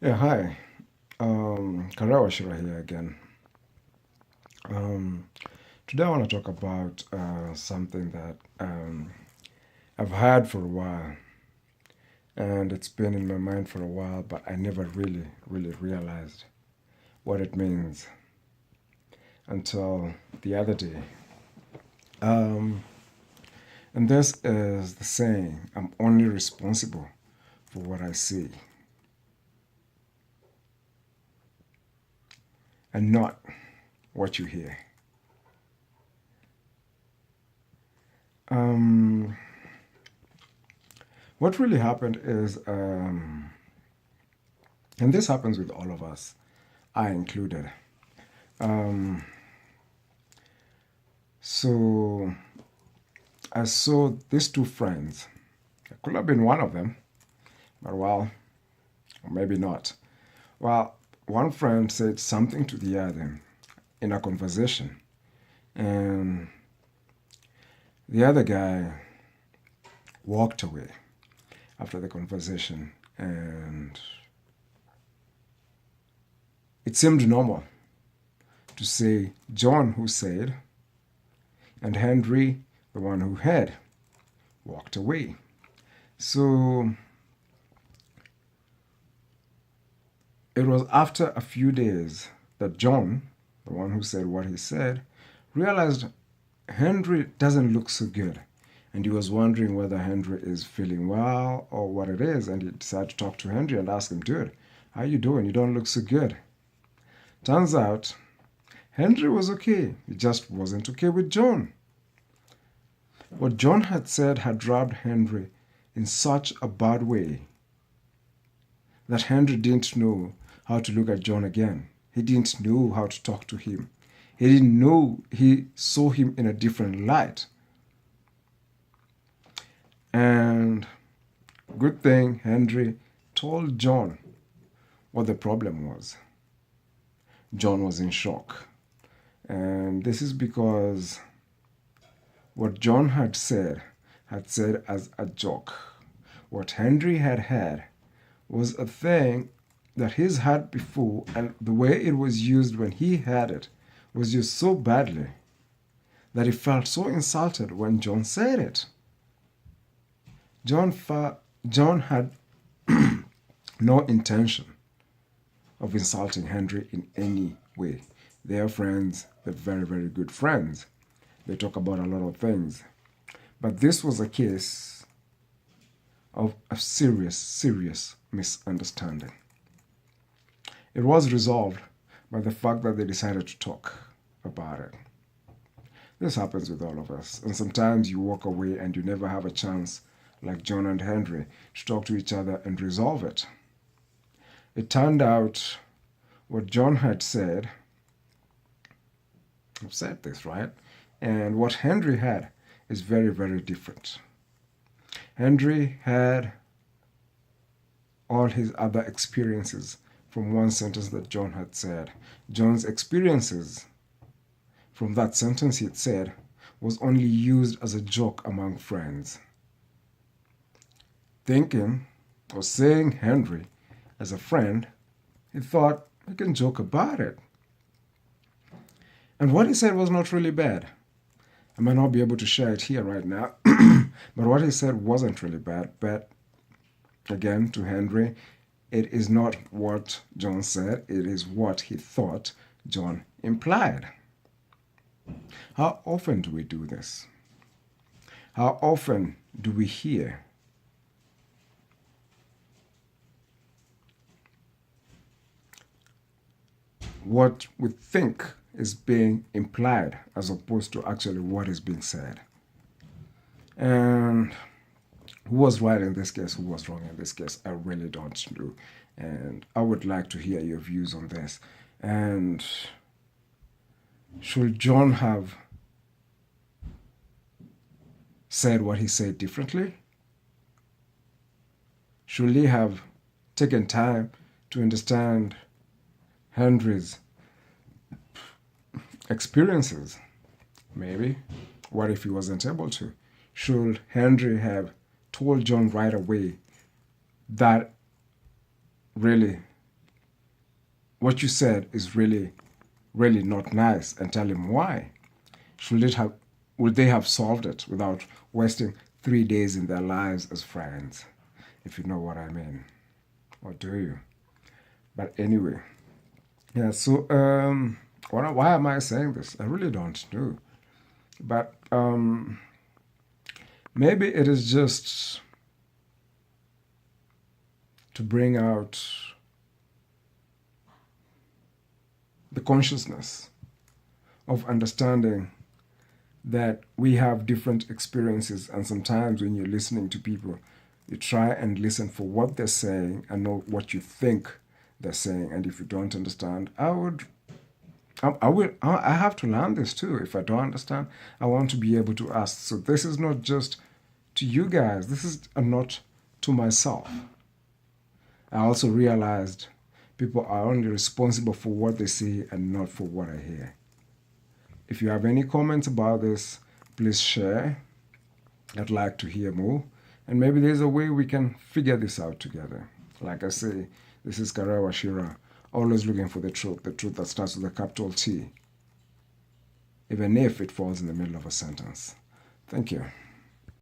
Yeah, hi. Karawa Shira here again. Um, Today I want to talk about something that I've had for a while, and it's been in my mind for a while, but I never really realized what it means until the other day. Um, and this is the saying, I'm only responsible for what I see and not what you hear. Um, what really happened is, and this happens with all of us, I included. Um, so I saw these two friends. It could have been one of them, but well, maybe not. Well, one friend said something to the other in a conversation, and the other guy walked away after the conversation, and it seemed normal to say John who said, and Henry, the one who had, walked away. So it was after a few days that John, the one who said what he said, realized Henry doesn't look so good. And he was wondering whether Henry is feeling well or what it is. And he decided to talk to Henry and ask him, dude, how you doing? You don't look so good. Turns out Henry was okay. He just wasn't okay with John. What John had said had rubbed Henry in such a bad way that Henry didn't know how to look at John again. He didn't know how to talk to him. He didn't know he saw him in a different light. And good thing Henry told John what the problem was. John was in shock. And this is because what John had said as a joke. What Henry had had was a thing that he's had before, and the way it was used when he had it was used so badly that he felt so insulted when John said it. John had no intention of insulting Henry in any way. They are friends, they're very good friends. They talk about a lot of things. But this was a case of a serious misunderstanding. It was resolved by the fact that they decided to talk about it. This happens with all of us, and sometimes you walk away and you never have a chance, like John and Henry, to talk to each other and resolve it. It turned out what John had said, I've said this, right? And what Henry had is very different. Henry had all his other experiences from one sentence that John had said. John's experiences from that sentence he had said was only used as a joke among friends. Thinking or saying Henry as a friend, he thought he can joke about it. And what he said was not really bad. I might not be able to share it here right now, but what he said wasn't really bad. But again, to Henry, it is not what John said, it is what he thought John implied. How often do we do this? How often do we hear what we think is being implied as opposed to actually what is being said? And who was right in this case, who was wrong in this case, I really don't know. And I would like to hear your views on this. And should John have said what he said differently? Should he have taken time to understand Henry's experiences? Maybe. What if he wasn't able to? Should Henry have told John right away that really what you said is really, really not nice, and tell him why. Should it have, would they have solved it without wasting 3 days in their lives as friends? If you know what I mean. Or do you? But anyway, yeah, so why am I saying this? I really don't know. But maybe it is just to bring out the consciousness of understanding that we have different experiences, and sometimes when you're listening to people, you try and listen for what they're saying and know what you think they're saying. And if you don't understand, I have to learn this too. If I don't understand, I want to be able to ask. So this is not just to you guys. This is a note to myself. I also realized people are only responsible for what they see and not for what I hear. If you have any comments about this, please share. I'd like to hear more. And maybe there's a way we can figure this out together. Like I say, this is Karewa Shira, always looking for the truth that starts with a capital T, even if it falls in the middle of a sentence. Thank you.